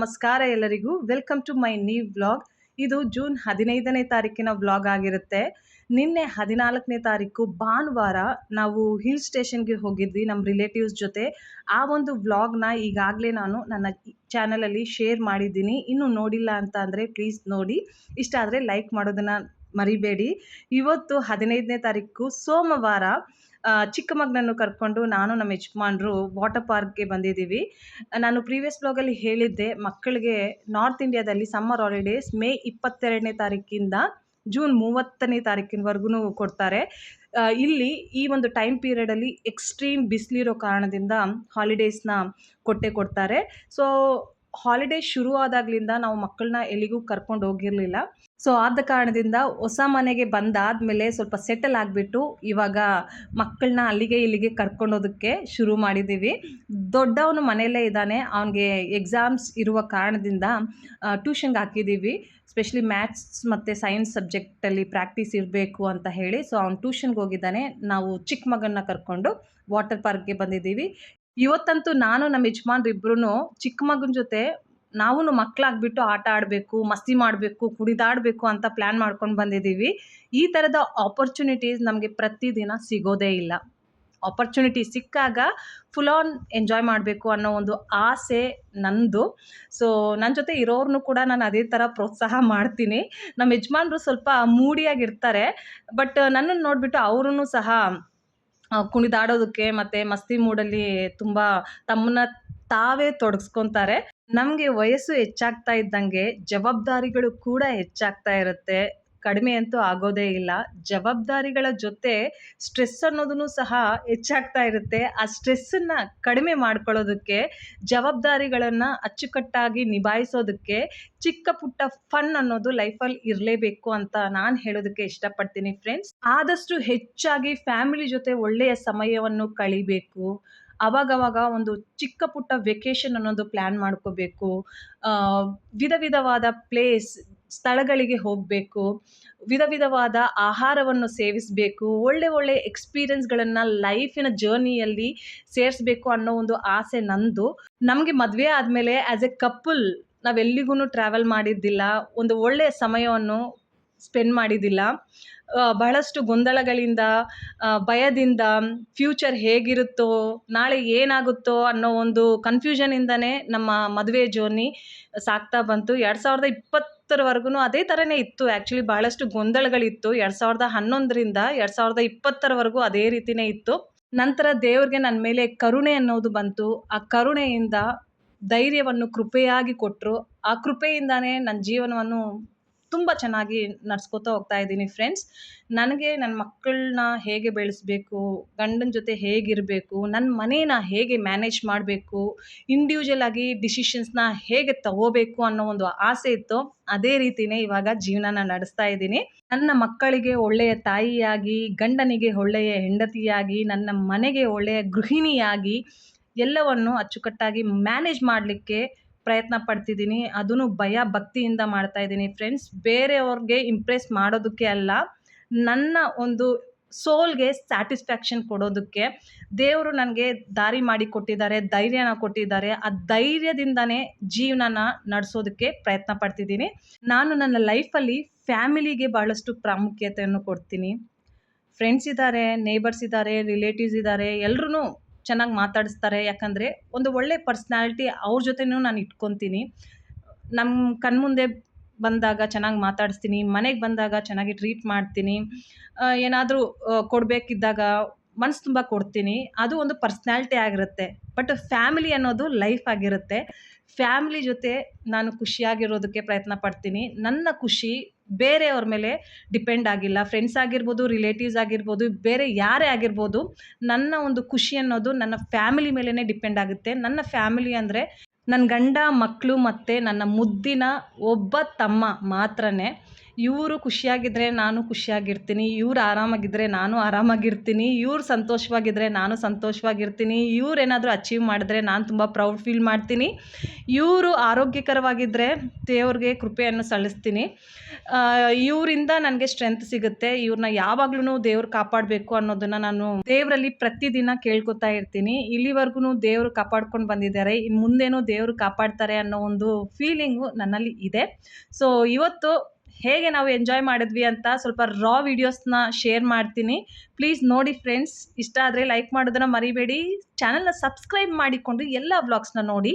ನಮಸ್ಕಾರ ಎಲ್ಲರಿಗೂ. Welcome to my new vlog. ಇದು ಜೂನ್ 15ನೇ ತಾರೀಕಿನ ವ್ಲಾಗ್ ಆಗಿರುತ್ತೆ. ನಿನ್ನೆ 14ನೇ ತಾರೀಕು ಭಾನುವಾರ ನಾವು ಹಿಲ್ ಸ್ಟೇಷನ್ಗೆ ಹೋಗಿದ್ವಿ ನಮ್ಮ ರಿಲೇಟಿವ್ಸ್ ಜೊತೆ. ಆ ಒಂದು ವ್ಲಾಗ್ನ ಈಗಾಗಲೇ ನಾನು ನನ್ನ ಚಾನಲಲ್ಲಿ ಶೇರ್ ಮಾಡಿದ್ದೀನಿ. ಇನ್ನೂ ನೋಡಿಲ್ಲ ಅಂತ ಅಂದರೆ ಪ್ಲೀಸ್ ನೋಡಿ. ಇಷ್ಟ ಆದರೆ ಲೈಕ್ ಮಾಡೋದನ್ನು ಮರಿಬೇಡಿ. ಇವತ್ತು 15ನೇ ತಾರೀಕು ಸೋಮವಾರ ಚಿಕ್ಕಮಗನನ್ನು ಕರ್ಕೊಂಡು ನಾನು ನಮ್ಮ ಯಜಮಾನ್ರು ವಾಟರ್ ಪಾರ್ಕ್ಗೆ ಬಂದಿದ್ದೀವಿ. ನಾನು ಪ್ರೀವಿಯಸ್ ಬ್ಲಾಗಲ್ಲಿ ಹೇಳಿದ್ದೆ, ಮಕ್ಕಳಿಗೆ ನಾರ್ತ್ ಇಂಡಿಯಾದಲ್ಲಿ ಸಮ್ಮರ್ ಹಾಲಿಡೇಸ್ ಮೇ 22ನೇ ತಾರೀಕಿಂದ ಜೂನ್ 30ನೇ ತಾರೀಕಿನವರೆಗೂ ಕೊಡ್ತಾರೆ. ಇಲ್ಲಿ ಈ ಒಂದು ಟೈಮ್ ಪೀರಿಯಡಲ್ಲಿ ಎಕ್ಸ್ಟ್ರೀಮ್ ಬಿಸಿಲಿರೋ ಕಾರಣದಿಂದ ಹಾಲಿಡೇಸ್ನ ಕೊಡ್ತಾರೆ. ಸೊ ಹಾಲಿಡೇಸ್ ಶುರು ಆದಾಗಲಿಂದ ನಾವು ಮಕ್ಕಳನ್ನ ಎಲ್ಲಿಗೂ ಕರ್ಕೊಂಡು ಹೋಗಿರಲಿಲ್ಲ. ಸೊ ಆದ ಕಾರಣದಿಂದ ಹೊಸ ಮನೆಗೆ ಬಂದಾದಮೇಲೆ ಸ್ವಲ್ಪ ಸೆಟಲ್ ಆಗಿಬಿಟ್ಟು ಇವಾಗ ಮಕ್ಕಳನ್ನ ಅಲ್ಲಿಗೆ ಇಲ್ಲಿಗೆ ಕರ್ಕೊಂಡೋದಕ್ಕೆ ಶುರು ಮಾಡಿದ್ದೀವಿ. ದೊಡ್ಡವನು ಮನೆಯಲ್ಲೇ ಇದ್ದಾನೆ. ಅವನಿಗೆ ಎಕ್ಸಾಮ್ಸ್ ಇರುವ ಕಾರಣದಿಂದ ಟ್ಯೂಷನ್ಗೆ ಹಾಕಿದ್ದೀವಿ. ಸ್ಪೆಷಲಿ ಮ್ಯಾಥ್ಸ್ ಮತ್ತು ಸೈನ್ಸ್ ಸಬ್ಜೆಕ್ಟಲ್ಲಿ ಪ್ರಾಕ್ಟೀಸ್ ಇರಬೇಕು ಅಂತ ಹೇಳಿ. ಸೊ ಅವ್ನು ಟ್ಯೂಷನ್ಗೆ ಹೋಗಿದ್ದಾನೆ. ನಾವು ಚಿಕ್ಕ ಮಗನ್ನ ಕರ್ಕೊಂಡು ವಾಟರ್ ಪಾರ್ಕ್ಗೆ ಬಂದಿದ್ದೀವಿ. ಇವತ್ತಂತೂ ನಾನು ನಮ್ಮ ಯಜಮಾನ್ರಿಬ್ರು ಚಿಕ್ಕ ಮಗನ ಜೊತೆ ನಾವೂ ಮಕ್ಕಳಾಗ್ಬಿಟ್ಟು ಆಟ ಆಡಬೇಕು, ಮಸ್ತಿ ಮಾಡಬೇಕು, ಕುಡಿದಾಡಬೇಕು ಅಂತ ಪ್ಲ್ಯಾನ್ ಮಾಡ್ಕೊಂಡು ಬಂದಿದ್ದೀವಿ. ಈ ಥರದ ಆಪರ್ಚುನಿಟೀಸ್ ನಮಗೆ ಪ್ರತಿದಿನ ಸಿಗೋದೇ ಇಲ್ಲ. ಆಪರ್ಚುನಿಟಿ ಸಿಕ್ಕಾಗ ಫುಲ್ ಆನ್ ಎಂಜಾಯ್ ಮಾಡಬೇಕು ಅನ್ನೋ ಒಂದು ಆಸೆ ನಂದು. ಸೊ ನನ್ನ ಜೊತೆ ಇರೋರ್ನು ಕೂಡ ನಾನು ಅದೇ ಥರ ಪ್ರೋತ್ಸಾಹ ಮಾಡ್ತೀನಿ. ನಮ್ಮ ಯಜಮಾನ್ರು ಸ್ವಲ್ಪ ಮೂಡಿಯಾಗಿರ್ತಾರೆ, ಬಟ್ ನನ್ನನ್ನು ನೋಡಿಬಿಟ್ಟು ಅವರೂ ಸಹ ಕುಣಿದಾಡೋದಕ್ಕೆ ಮತ್ತು ಮಸ್ತಿ ಮೂಡಲ್ಲಿ ತುಂಬ ತಮ್ಮನ್ನ ತಾವೇ ತೊಡಗಿಸ್ಕೊತಾರೆ. ನಮಗೆ ವಯಸ್ಸು ಹೆಚ್ಚಾಗ್ತಾ ಇದ್ದಂಗೆ ಜವಾಬ್ದಾರಿಗಳು ಕೂಡ ಹೆಚ್ಚಾಗ್ತಾ ಇರುತ್ತೆ. ಕಡಿಮೆ ಅಂತೂ ಆಗೋದೇ ಇಲ್ಲ. ಜವಾಬ್ದಾರಿಗಳ ಜೊತೆ ಸ್ಟ್ರೆಸ್ ಅನ್ನೋದನ್ನು ಸಹ ಹೆಚ್ಚಾಗ್ತಾ ಇರುತ್ತೆ. ಆ ಸ್ಟ್ರೆಸ್ಸನ್ನು ಕಡಿಮೆ ಮಾಡ್ಕೊಳ್ಳೋದಕ್ಕೆ, ಜವಾಬ್ದಾರಿಗಳನ್ನು ಅಚ್ಚುಕಟ್ಟಾಗಿ ನಿಭಾಯಿಸೋದಕ್ಕೆ ಚಿಕ್ಕ ಪುಟ್ಟ ಫನ್ ಅನ್ನೋದು ಲೈಫಲ್ಲಿ ಇರಲೇಬೇಕು ಅಂತ ನಾನು ಹೇಳೋದಕ್ಕೆ ಇಷ್ಟಪಡ್ತೀನಿ ಫ್ರೆಂಡ್ಸ್. ಆದಷ್ಟು ಹೆಚ್ಚಾಗಿ ಫ್ಯಾಮಿಲಿ ಜೊತೆ ಒಳ್ಳೆಯ ಸಮಯವನ್ನು ಕಳಿಬೇಕು. ಅವಾಗವಾಗ ಒಂದು ಚಿಕ್ಕ ಪುಟ್ಟ ವೆಕೇಷನ್ ಅನ್ನೋದು ಪ್ಲ್ಯಾನ್ ಮಾಡ್ಕೋಬೇಕು. ವಿಧ ವಿಧವಾದ ಸ್ಥಳಗಳಿಗೆ ಹೋಗಬೇಕು. ವಿಧ ವಿಧವಾದ ಆಹಾರವನ್ನು ಸೇವಿಸಬೇಕು. ಒಳ್ಳೆ ಎಕ್ಸ್ಪೀರಿಯನ್ಸ್ಗಳನ್ನು ಲೈಫಿನ ಜರ್ನಿಯಲ್ಲಿ ಸೇರಿಸ್ಬೇಕು ಅನ್ನೋ ಒಂದು ಆಸೆ ನಂದು. ನಮಗೆ ಮದುವೆ ಆದಮೇಲೆ ಆ್ಯಸ್ ಎ ಕಪಲ್ ನಾವೆಲ್ಲಿಗೂ ಟ್ರಾವೆಲ್ ಮಾಡಿದ್ದಿಲ್ಲ. ಒಂದು ಒಳ್ಳೆಯ ಸಮಯವನ್ನು ಸ್ಪೆಂಡ್ ಮಾಡಿದ್ದಿಲ್ಲ. ಬಹಳಷ್ಟು ಗೊಂದಲಗಳಿಂದ, ಭಯದಿಂದ, ಫ್ಯೂಚರ್ ಹೇಗಿರುತ್ತೋ, ನಾಳೆ ಏನಾಗುತ್ತೋ ಅನ್ನೋ ಒಂದು ಕನ್ಫ್ಯೂಷನಿಂದನೇ ನಮ್ಮ ಮದುವೆ ಜರ್ನಿ ಸಾಗ್ತಾ ಬಂತು. 2020ರವರೆಗೂ ಅದೇ ಥರನೇ ಇತ್ತು. ಆ್ಯಕ್ಚುಲಿ ಬಹಳಷ್ಟು ಗೊಂದಲಗಳಿತ್ತು. 2011ರಿಂದ 2020ರವರೆಗೂ ಅದೇ ರೀತಿಯೇ ಇತ್ತು. ನಂತರ ದೇವ್ರಿಗೆ ನನ್ನ ಮೇಲೆ ಕರುಣೆ ಅನ್ನೋದು ಬಂತು. ಆ ಕರುಣೆಯಿಂದ ಧೈರ್ಯವನ್ನು ಕೃಪೆಯಾಗಿ ಕೊಟ್ಟರು. ಆ ಕೃಪೆಯಿಂದಾನೇ ನನ್ನ ಜೀವನವನ್ನು ತುಂಬ ಚೆನ್ನಾಗಿ ನಡ್ಸ್ಕೊತಾ ಹೋಗ್ತಾ ಇದ್ದೀನಿ ಫ್ರೆಂಡ್ಸ್. ನನಗೆ ನನ್ನ ಮಕ್ಕಳನ್ನ ಹೇಗೆ ಬೆಳೆಸಬೇಕು, ಗಂಡನ ಜೊತೆ ಹೇಗಿರಬೇಕು, ನನ್ನ ಮನೇನ ಹೇಗೆ ಮ್ಯಾನೇಜ್ ಮಾಡಬೇಕು, ಇಂಡಿವಿಜುವಲ್ ಆಗಿ ಡಿಸಿಷನ್ಸ್ನ ಹೇಗೆ ತಗೋಬೇಕು ಅನ್ನೋ ಒಂದು ಆಸೆ ಇತ್ತು. ಅದೇ ರೀತಿಯೇ ಇವಾಗ ಜೀವನನ ನಡೆಸ್ತಾ ಇದ್ದೀನಿ. ನನ್ನ ಮಕ್ಕಳಿಗೆ ಒಳ್ಳೆಯ ತಾಯಿಯಾಗಿ, ಗಂಡನಿಗೆ ಒಳ್ಳೆಯ ಹೆಂಡತಿಯಾಗಿ, ನನ್ನ ಮನೆಗೆ ಒಳ್ಳೆಯ ಗೃಹಿಣಿಯಾಗಿ ಎಲ್ಲವನ್ನು ಅಚ್ಚುಕಟ್ಟಾಗಿ ಮ್ಯಾನೇಜ್ ಮಾಡಲಿಕ್ಕೆ ಪ್ರಯತ್ನ ಪಡ್ತಿದ್ದೀನಿ. ಅದನ್ನು ಭಯ ಭಕ್ತಿಯಿಂದ ಮಾಡ್ತಾ ಇದ್ದೀನಿ ಫ್ರೆಂಡ್ಸ್. ಬೇರೆಯವ್ರಿಗೆ ಇಂಪ್ರೆಸ್ ಮಾಡೋದಕ್ಕೆ ಅಲ್ಲ, ನನ್ನ ಒಂದು ಸೋಲ್ಗೆ ಸ್ಯಾಟಿಸ್ಫ್ಯಾಕ್ಷನ್ ಕೊಡೋದಕ್ಕೆ ದೇವರು ನನಗೆ ದಾರಿ ಮಾಡಿ ಕೊಟ್ಟಿದ್ದಾರೆ, ಧೈರ್ಯನ ಕೊಟ್ಟಿದ್ದಾರೆ. ಆ ಧೈರ್ಯದಿಂದನೇ ಜೀವನನ ನಡೆಸೋದಕ್ಕೆ ಪ್ರಯತ್ನ ಪಡ್ತಿದ್ದೀನಿ. ನಾನು ನನ್ನ ಲೈಫಲ್ಲಿ ಫ್ಯಾಮಿಲಿಗೆ ಭಾಳಷ್ಟು ಪ್ರಾಮುಖ್ಯತೆಯನ್ನು ಕೊಡ್ತೀನಿ. ಫ್ರೆಂಡ್ಸ್ ಇದ್ದಾರೆ, ನೇಬರ್ಸ್ ಇದ್ದಾರೆ, ರಿಲೇಟಿವ್ಸ್ ಇದ್ದಾರೆ, ಎಲ್ಲರೂ ಚೆನ್ನಾಗಿ ಮಾತಾಡಿಸ್ತಾರೆ. ಯಾಕಂದರೆ ಒಂದು ಒಳ್ಳೆ ಪರ್ಸ್ನಾಲಿಟಿ ಅವ್ರ ಜೊತೆನೂ ನಾನು ಇಟ್ಕೊತೀನಿ. ನಮ್ಮ ಕಣ್ಮುಂದೆ ಬಂದಾಗ ಚೆನ್ನಾಗಿ ಮಾತಾಡಿಸ್ತೀನಿ, ಮನೆಗೆ ಬಂದಾಗ ಚೆನ್ನಾಗಿ ಟ್ರೀಟ್ ಮಾಡ್ತೀನಿ. ಏನಾದರೂ ಕೊಡಬೇಕಿದ್ದಾಗ ಮನಸ್ಸು ತುಂಬ ಕೊಡ್ತೀನಿ. ಅದು ಒಂದು ಪರ್ಸ್ನಾಲಿಟಿ ಆಗಿರುತ್ತೆ. ಬಟ್ ಫ್ಯಾಮಿಲಿ ಅನ್ನೋದು ಲೈಫ್ ಆಗಿರುತ್ತೆ. ಫ್ಯಾಮಿಲಿ ಜೊತೆ ನಾನು ಖುಷಿಯಾಗಿರೋದಕ್ಕೆ ಪ್ರಯತ್ನ ಪಡ್ತೀನಿ. ನನ್ನ ಖುಷಿ ಬೇರೆಯವ್ರ ಮೇಲೆ ಡಿಪೆಂಡ್ ಆಗಿಲ್ಲ. ಫ್ರೆಂಡ್ಸ್ ಆಗಿರ್ಬೋದು, ರಿಲೇಟಿವ್ಸ್ ಆಗಿರ್ಬೋದು, ಬೇರೆ ಯಾರೇ ಆಗಿರ್ಬೋದು, ನನ್ನ ಒಂದು ಖುಷಿ ಅನ್ನೋದು ನನ್ನ ಫ್ಯಾಮಿಲಿ ಮೇಲೇ ಡಿಪೆಂಡ್ ಆಗುತ್ತೆ. ನನ್ನ ಫ್ಯಾಮಿಲಿ ಅಂದರೆ ನನ್ನ ಗಂಡ, ಮಕ್ಕಳು ಮತ್ತು ನನ್ನ ಮುದ್ದಿನ ಒಬ್ಬ ತಮ್ಮ ಮಾತ್ರನೇ. ಇವರು ಖುಷಿಯಾಗಿದ್ದರೆ ನಾನು ಖುಷಿಯಾಗಿರ್ತೀನಿ, ಇವ್ರು ಆರಾಮಾಗಿದ್ದರೆ ನಾನು ಆರಾಮಾಗಿರ್ತೀನಿ, ಇವ್ರು ಸಂತೋಷವಾಗಿದ್ದರೆ ನಾನು ಸಂತೋಷವಾಗಿರ್ತೀನಿ, ಇವ್ರೇನಾದರೂ ಅಚೀವ್ ಮಾಡಿದ್ರೆ ನಾನು ತುಂಬ ಪ್ರೌಡ್ ಫೀಲ್ ಮಾಡ್ತೀನಿ, ಇವರು ಆರೋಗ್ಯಕರವಾಗಿದ್ದರೆ ದೇವ್ರಿಗೆ ಕೃಪೆಯನ್ನು ಸಲ್ಲಿಸ್ತೀನಿ. ಇವರಿಂದ ನನಗೆ ಸ್ಟ್ರೆಂತ್ ಸಿಗುತ್ತೆ. ಇವ್ರನ್ನ ಯಾವಾಗ್ಲೂ ದೇವ್ರು ಕಾಪಾಡಬೇಕು ಅನ್ನೋದನ್ನು ನಾನು ದೇವರಲ್ಲಿ ಪ್ರತಿದಿನ ಕೇಳ್ಕೊತಾ ಇರ್ತೀನಿ. ಇಲ್ಲಿವರೆಗೂ ದೇವರು ಕಾಪಾಡ್ಕೊಂಡು ಬಂದಿದ್ದಾರೆ, ಇನ್ನು ಮುಂದೇನೂ ದೇವರು ಕಾಪಾಡ್ತಾರೆ ಅನ್ನೋ ಒಂದು ಫೀಲಿಂಗು ನನ್ನಲ್ಲಿ ಇದೆ. ಸೊ ಇವತ್ತು ಹೇಗೆ ನಾವು ಎಂಜಾಯ್ ಮಾಡಿದ್ವಿ ಅಂತ ಸ್ವಲ್ಪ ರಾ ವಿಡಿಯೋಸ್ನ ಶೇರ್ ಮಾಡ್ತೀನಿ. ಪ್ಲೀಸ್ ನೋಡಿ ಫ್ರೆಂಡ್ಸ್, ಇಷ್ಟ ಆದರೆ ಲೈಕ್ ಮಾಡೋದನ್ನು ಮರಿಬೇಡಿ. ಚಾನಲ್ನ ಸಬ್ಸ್ಕ್ರೈಬ್ ಮಾಡಿಕೊಂಡು ಎಲ್ಲ ವ್ಲಾಗ್ಸ್ನ ನೋಡಿ.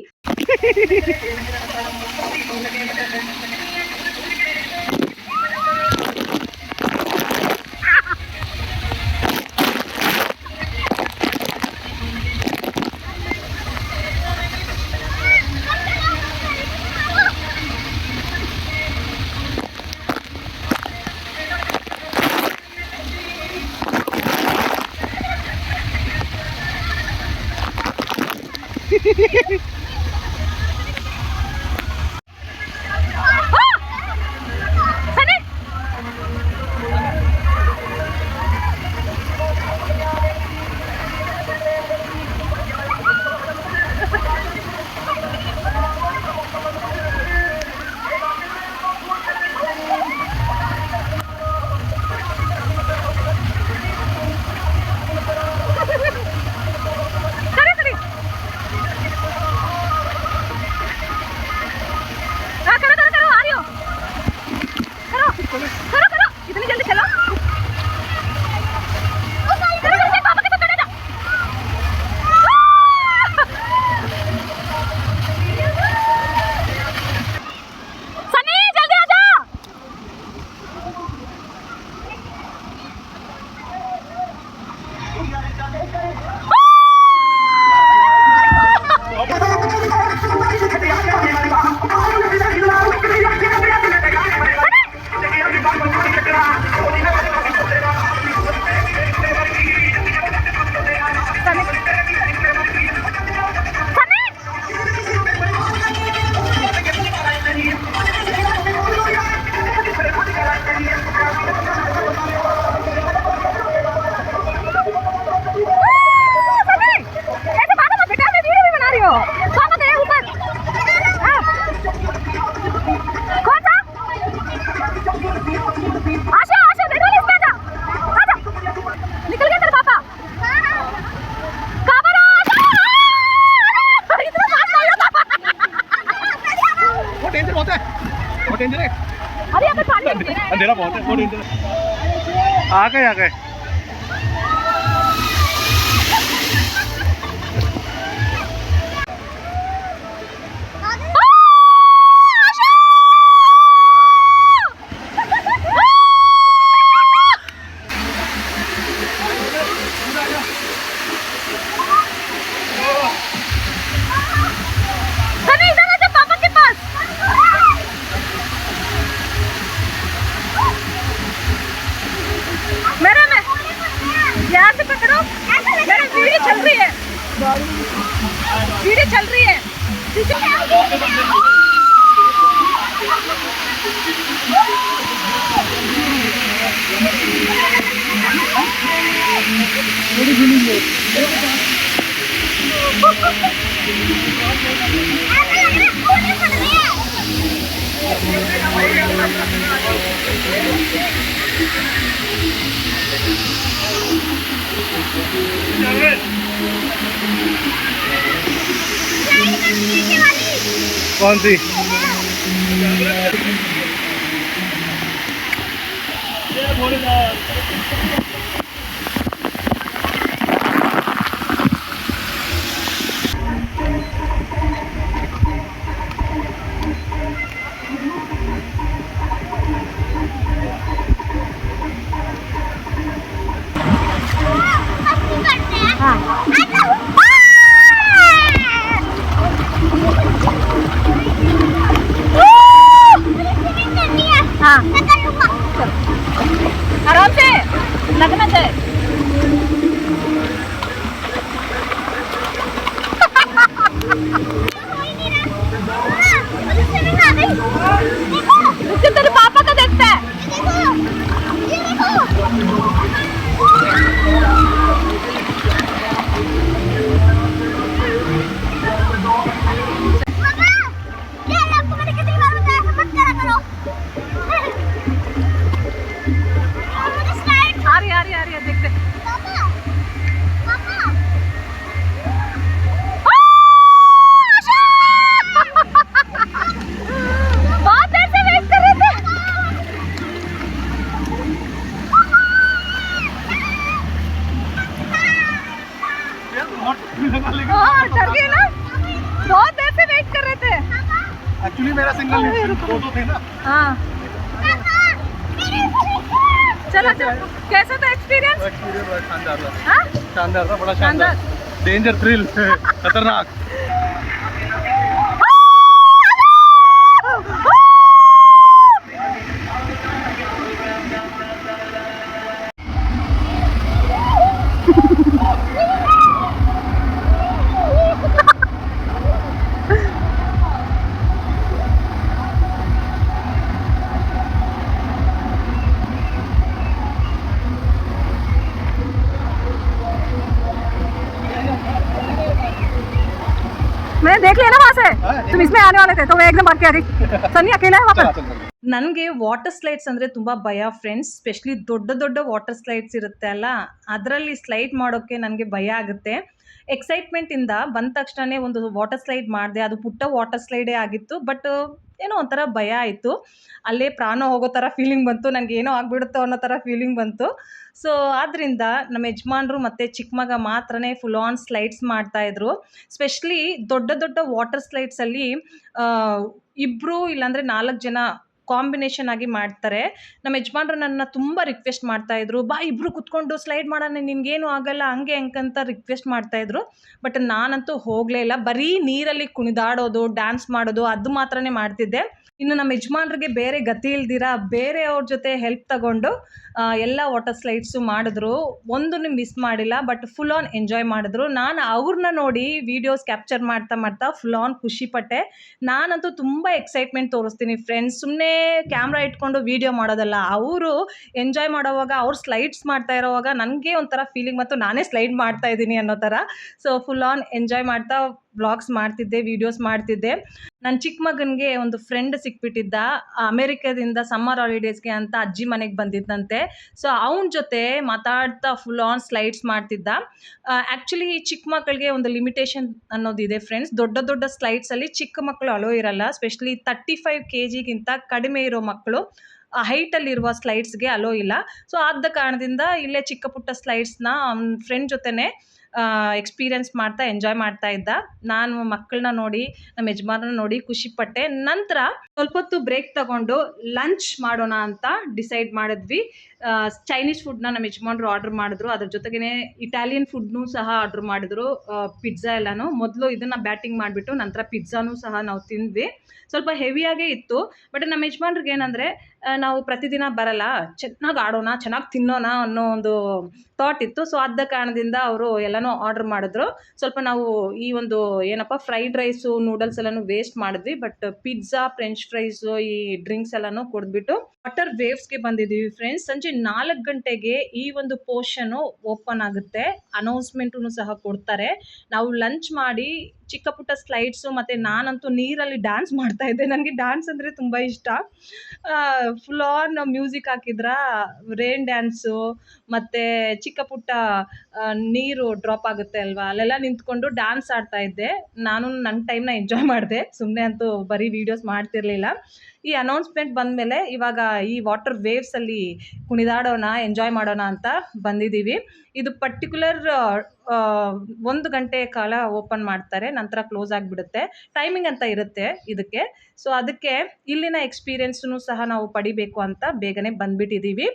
अंधेरा बहुत है, बहुत डेंजर है। आ गए वीडियो चल रही है। कौन सी? आराम से लगना चाहिए। तेरे पापा का देखता है। आ रही है देखते। बहुत देर से वेट कर रहे थे। हाँ डर गए ना, बहुत देर से वेट कर रहे थे। एक्चुअली मेरा सिंगल दो थे ना। हाँ चलो चलो, कैसा था एक्सपीरियंस? एक्सपीरियंस शानदार था। हाँ शानदार था, बड़ा शानदार, डेंजर थ्रिल, खतरनाक। मैंने देख लिया ना वहाँ से, तुम इसमें आने वाले थे तो मैं एकदम भाग के आ गई। सनी अकेला है वहाँ पर। ನನಗೆ ವಾಟರ್ ಸ್ಲೈಡ್ಸ್ ಅಂದರೆ ತುಂಬ ಭಯ ಫ್ರೆಂಡ್ಸ್, ಸ್ಪೆಷಲಿ ದೊಡ್ಡ ದೊಡ್ಡ ವಾಟರ್ ಸ್ಲೈಡ್ಸ್ ಇರುತ್ತೆ ಅಲ್ಲ, ಅದರಲ್ಲಿ ಸ್ಲೈಡ್ ಮಾಡೋಕ್ಕೆ ನನಗೆ ಭಯ ಆಗುತ್ತೆ. ಎಕ್ಸೈಟ್ಮೆಂಟಿಂದ ಬಂದ ತಕ್ಷಣವೇ ಒಂದು ವಾಟರ್ ಸ್ಲೈಡ್ ಮಾಡಿದೆ. ಅದು ಪುಟ್ಟ ವಾಟರ್ ಸ್ಲೈಡೇ ಆಗಿತ್ತು, ಬಟ್ ಏನೋ ಒಂಥರ ಭಯ ಆಯಿತು. ಅಲ್ಲೇ ಪ್ರಾಣ ಹೋಗೋ ಥರ ಫೀಲಿಂಗ್ ಬಂತು, ನನಗೆ ಏನೋ ಆಗಿಬಿಡುತ್ತೋ ಅನ್ನೋ ಥರ ಫೀಲಿಂಗ್ ಬಂತು. ಸೊ ಆದ್ದರಿಂದ ನಮ್ಮ ಯಜಮಾನ್ರು ಮತ್ತು ಚಿಕ್ಕ ಮಗ ಮಾತ್ರನೇ ಫುಲ್ ಆನ್ ಸ್ಲೈಡ್ಸ್ ಮಾಡ್ತಾಯಿದ್ರು. ಸ್ಪೆಷಲಿ ದೊಡ್ಡ ದೊಡ್ಡ ವಾಟರ್ ಸ್ಲೈಡ್ಸಲ್ಲಿ ಇಬ್ಬರು ಇಲ್ಲಾಂದರೆ 4 ಜನ ಕಾಂಬಿನೇಷನ್ ಆಗಿ ಮಾಡ್ತಾರೆ. ನಮ್ಮ ಯಜಮಾನ್ರು ನನ್ನ ತುಂಬ ರಿಕ್ವೆಸ್ಟ್ ಮಾಡ್ತಾಯಿದ್ರು, ಬಾ ಇಬ್ಬರು ಕುತ್ಕೊಂಡು ಸ್ಲೈಡ್ ಮಾಡೋಣ, ನಿನಗೇನು ಆಗಲ್ಲ ಹಂಗೆ ಹೆಂಗಂತ ರಿಕ್ವೆಸ್ಟ್ ಮಾಡ್ತಾಯಿದ್ರು. ಬಟ್ ನಾನಂತೂ ಹೋಗಲೇ ಇಲ್ಲ, ಬರೀ ನೀರಲ್ಲಿ ಕುಣಿದಾಡೋದು, ಡ್ಯಾನ್ಸ್ ಮಾಡೋದು ಅದು ಮಾತ್ರನೇ ಮಾಡ್ತಿದ್ದೆ. ಇನ್ನು ನಮ್ಮ ಯಜಮಾನ್ರಿಗೆ ಬೇರೆ ಗತಿ ಇಲ್ದಿರ ಬೇರೆಯವ್ರ ಜೊತೆ ಹೆಲ್ಪ್ ತಗೊಂಡು ಎಲ್ಲ ವಾಟರ್ ಸ್ಲೈಡ್ಸು ಮಾಡಿದ್ರು. ಒಂದನ್ನು ಮಿಸ್ ಮಾಡಿಲ್ಲ, ಬಟ್ ಫುಲ್ ಆನ್ ಎಂಜಾಯ್ ಮಾಡಿದ್ರು. ನಾನು ಅವ್ರನ್ನ ನೋಡಿ ವೀಡಿಯೋಸ್ ಕ್ಯಾಪ್ಚರ್ ಮಾಡ್ತಾ ಫುಲ್ ಆನ್ ಖುಷಿಪಟ್ಟೆ. ನಾನಂತೂ ತುಂಬ ಎಕ್ಸೈಟ್ಮೆಂಟ್ ತೋರಿಸ್ತೀನಿ ಫ್ರೆಂಡ್ಸ್, ಸುಮ್ಮನೆ ಕ್ಯಾಮ್ರಾ ಇಟ್ಕೊಂಡು ವೀಡಿಯೋ ಮಾಡೋದಲ್ಲ. ಅವರು ಎಂಜಾಯ್ ಮಾಡೋವಾಗ, ಅವ್ರು ಸ್ಲೈಡ್ಸ್ ಮಾಡ್ತಾ ಇರೋವಾಗ ನನಗೆ ಒಂಥರ ಫೀಲಿಂಗ್ ಮತ್ತು ನಾನೇ ಸ್ಲೈಡ್ ಮಾಡ್ತಾ ಇದ್ದೀನಿ ಅನ್ನೋ ಥರ. ಸೊ ಫುಲ್ ಆನ್ ಎಂಜಾಯ್ ಮಾಡ್ತಾ ವ್ಲಾಗ್ಸ್ ಮಾಡ್ತಿದ್ದೆ, ವೀಡಿಯೋಸ್ ಮಾಡ್ತಿದ್ದೆ. ನನ್ನ ಚಿಕ್ಕ ಮಗನಿಗೆ ಒಂದು ಫ್ರೆಂಡ್ ಸಿಕ್ಬಿಟ್ಟಿದ್ದ, ಅಮೇರಿಕಾದಿಂದ ಸಮ್ಮರ್ ಹಾಲಿಡೇಸ್ಗೆ ಅಂತ ಅಜ್ಜಿ ಮನೆಗೆ ಬಂದಿದ್ದಂತೆ. ಸೊ ಅವನ ಜೊತೆ ಮಾತಾಡ್ತಾ ಫುಲ್ ಆನ್ ಸ್ಲೈಡ್ಸ್ ಮಾಡ್ತಿದ್ದ. ಆ್ಯಕ್ಚುಲಿ ಚಿಕ್ಕ ಮಕ್ಕಳಿಗೆ ಒಂದು ಲಿಮಿಟೇಷನ್ ಅನ್ನೋದಿದೆ ಫ್ರೆಂಡ್ಸ್. ದೊಡ್ಡ ದೊಡ್ಡ ಸ್ಲೈಡ್ಸಲ್ಲಿ ಚಿಕ್ಕ ಮಕ್ಕಳು ಅಲೋ ಇರಲ್ಲ. ಸ್ಪೆಷಲಿ 35 kgಗಿಂತ ಕಡಿಮೆ ಇರೋ ಮಕ್ಕಳು ಹೈಟಲ್ಲಿರುವ ಸ್ಲೈಡ್ಸ್ಗೆ ಅಲೋ ಇಲ್ಲ. ಸೊ ಆದ ಕಾರಣದಿಂದ ಇಲ್ಲೇ ಚಿಕ್ಕ ಪುಟ್ಟ ಸ್ಲೈಡ್ಸ್ನ ಅವ್ನ ಫ್ರೆಂಡ್ ಜೊತೆನೇ ಎಕ್ಸ್ಪೀರಿಯೆನ್ಸ್ ಮಾಡ್ತಾ ಎಂಜಾಯ್ ಮಾಡ್ತಾ ಇದ್ದ. ನಾನು ಮಕ್ಕಳನ್ನ ನೋಡಿ, ನಮ್ಮ ಯಜಮಾನರನ್ನ ನೋಡಿ ಖುಷಿಪಟ್ಟೆ. ನಂತರ ಸ್ವಲ್ಪ ಹೊತ್ತು ಬ್ರೇಕ್ ತಗೊಂಡು ಲಂಚ್ ಮಾಡೋಣ ಅಂತ ಡಿಸೈಡ್ ಮಾಡಿದ್ವಿ. ಚೈನೀಸ್ ಫುಡ್ನ ನಮ್ಮ ಯಜಮಾನ್ರು ಆರ್ಡ್ರ್ ಮಾಡಿದ್ರು, ಅದ್ರ ಜೊತೆಗೇ ಇಟಾಲಿಯನ್ ಫುಡ್ನೂ ಸಹ ಆರ್ಡ್ರ್ ಮಾಡಿದ್ರು, ಪಿಜ್ಜಾ ಎಲ್ಲನೂ. ಮೊದಲು ಇದನ್ನು ಬ್ಯಾಟಿಂಗ್ ಮಾಡಿಬಿಟ್ಟು ನಂತರ ಪಿಜ್ಜಾನೂ ಸಹ ನಾವು ತಿಂದ್ವಿ. ಸ್ವಲ್ಪ ಹೆವಿಯಾಗೇ ಇತ್ತು, ಬಟ್ ನಮ್ಮ ಯಜಮಾನ್ರಿಗೆ ಏನಂದರೆ ನಾವು ಪ್ರತಿದಿನ ಬರಲ್ಲ, ಚೆನ್ನಾಗಿ ಆಡೋಣ, ಚೆನ್ನಾಗಿ ತಿನ್ನೋಣ ಅನ್ನೋ ಒಂದು ಥಾಟ್ ಇತ್ತು. ಸೊ ಆದ ಕಾರಣದಿಂದ ಅವರು ಎಲ್ಲನೂ ಆರ್ಡ್ರ್ ಮಾಡಿದ್ರು. ಸ್ವಲ್ಪ ನಾವು ಈ ಒಂದು ಏನಪ್ಪ ಫ್ರೈಡ್ ರೈಸು, ನೂಡಲ್ಸ್ ಎಲ್ಲನೂ ವೇಸ್ಟ್ ಮಾಡಿದ್ವಿ. ಬಟ್ ಪಿಜ್ಜಾ, ಫ್ರೆಂಚ್ ಫ್ರೈಸು, ಈ ಡ್ರಿಂಕ್ಸ್ ಎಲ್ಲನೂ ಕೊಡ್ಬಿಟ್ಟು ವಾಟರ್ ವೇವ್ಸ್ಗೆ ಬಂದಿದ್ದೀವಿ ಫ್ರೆಂಡ್ಸ್. ಸಂಜೆ 4 ಗಂಟೆಗೆ ಈ ಒಂದು ಪೋರ್ಷನು ಓಪನ್ ಆಗುತ್ತೆ, ಅನೌನ್ಸ್ಮೆಂಟೂ ಸಹ ಕೊಡ್ತಾರೆ. ನಾವು ಲಂಚ್ ಮಾಡಿ ಚಿಕ್ಕ ಪುಟ್ಟ ಸ್ಲೈಡ್ಸು, ಮತ್ತು ನಾನಂತೂ ನೀರಲ್ಲಿ ಡ್ಯಾನ್ಸ್ ಮಾಡ್ತಾ ಇದ್ದೆ. ನನಗೆ ಡ್ಯಾನ್ಸ್ ಅಂದರೆ ತುಂಬ ಇಷ್ಟ. ಫುಲ್ ಆನ್ ಮ್ಯೂಸಿಕ್ ಹಾಕಿದ್ರ, ರೇನ್ ಡ್ಯಾನ್ಸು, ಮತ್ತು ಚಿಕ್ಕ ಪುಟ್ಟ ನೀರು ಡ್ರಾಪ್ ಆಗುತ್ತೆ ಅಲ್ವಾ, ಅಲ್ಲೆಲ್ಲ ನಿಂತ್ಕೊಂಡು ಡ್ಯಾನ್ಸ್ ಆಡ್ತಾ ಇದ್ದೆ. ನಾನು ನನ್ನ ಟೈಮ್ನ ಎಂಜಾಯ್ ಮಾಡಿದೆ, ಸುಮ್ಮನೆ ಅಂತೂ ಬರೀ ವೀಡಿಯೋಸ್ ಮಾಡ್ತಿರ್ಲಿಲ್ಲ. ಈ ಅನೌನ್ಸ್ಮೆಂಟ್ ಬಂದಮೇಲೆ ಇವಾಗ ಈ ವಾಟರ್ ವೇವ್ಸಲ್ಲಿ ಕುಣಿದಾಡೋಣ, ಎಂಜಾಯ್ ಮಾಡೋಣ ಅಂತ ಬಂದಿದ್ದೀವಿ. ಇದು ಪರ್ಟಿಕ್ಯುಲರ್ 1 ಗಂಟೆ ಕಾಲ ಓಪನ್ ಮಾಡ್ತಾರೆ, ನಂತರ ಕ್ಲೋಸ್ ಆಗಿಬಿಡುತ್ತೆ. ಟೈಮಿಂಗ್ ಅಂತ ಇರುತ್ತೆ ಇದಕ್ಕೆ. ಸೊ ಅದಕ್ಕೆ ಇಲ್ಲಿನ ಎಕ್ಸ್ಪೀರಿಯೆನ್ಸನ್ನು ಸಹ ನಾವು ಪಡಿಬೇಕು ಅಂತ ಬೇಗನೆ ಬಂದ್ಬಿಟ್ಟಿದ್ದೀವಿ.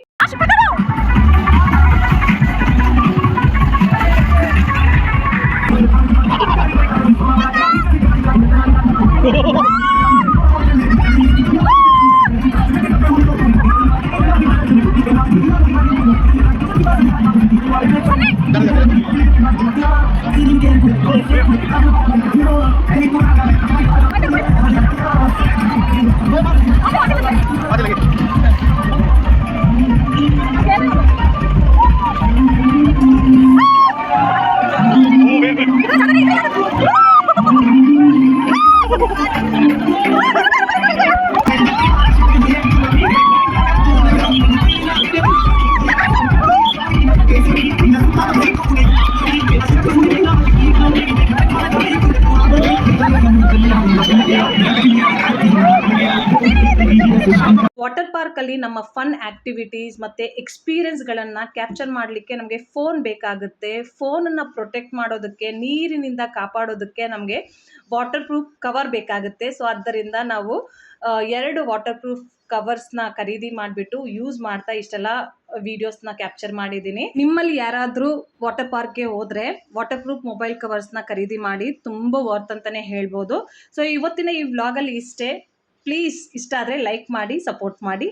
ವ್ಲಾಗಲ್ಲಿ ನಮ್ಮ ಫನ್ ಆ್ಯಕ್ಟಿವಿಟೀಸ್ ಮತ್ತು ಎಕ್ಸ್ಪೀರಿಯನ್ಸ್ಗಳನ್ನು ಕ್ಯಾಪ್ಚರ್ ಮಾಡಲಿಕ್ಕೆ ನಮಗೆ ಫೋನ್ ಬೇಕಾಗುತ್ತೆ. ಫೋನನ್ನು ಪ್ರೊಟೆಕ್ಟ್ ಮಾಡೋದಕ್ಕೆ, ನೀರಿನಿಂದ ಕಾಪಾಡೋದಕ್ಕೆ ನಮಗೆ ವಾಟರ್ ಪ್ರೂಫ್ ಕವರ್ ಬೇಕಾಗುತ್ತೆ. ಸೊ ಆದ್ದರಿಂದ ನಾವು 2 ವಾಟರ್ ಪ್ರೂಫ್ ಕವರ್ಸ್ನ ಖರೀದಿ ಮಾಡಿಬಿಟ್ಟು ಯೂಸ್ ಮಾಡ್ತಾ ಇಷ್ಟೆಲ್ಲ ವಿಡಿಯೋಸ್ನ ಕ್ಯಾಪ್ಚರ್ ಮಾಡಿದ್ದೀನಿ. ನಿಮ್ಮಲ್ಲಿ ಯಾರಾದರೂ ವಾಟರ್ ಪಾರ್ಕ್ಗೆ ಹೋದರೆ ವಾಟರ್ ಪ್ರೂಫ್ ಮೊಬೈಲ್ ಕವರ್ಸ್ನ ಖರೀದಿ ಮಾಡಿ, ತುಂಬ ವರ್ತ್ ಅಂತಲೇ ಹೇಳ್ಬೋದು. ಸೊ ಇವತ್ತಿನ ಈ ವ್ಲಾಗಲ್ಲಿ ಇಷ್ಟೇ. ಪ್ಲೀಸ್ ಇಷ್ಟ ಆದರೆ ಲೈಕ್ ಮಾಡಿ, ಸಪೋರ್ಟ್ ಮಾಡಿ.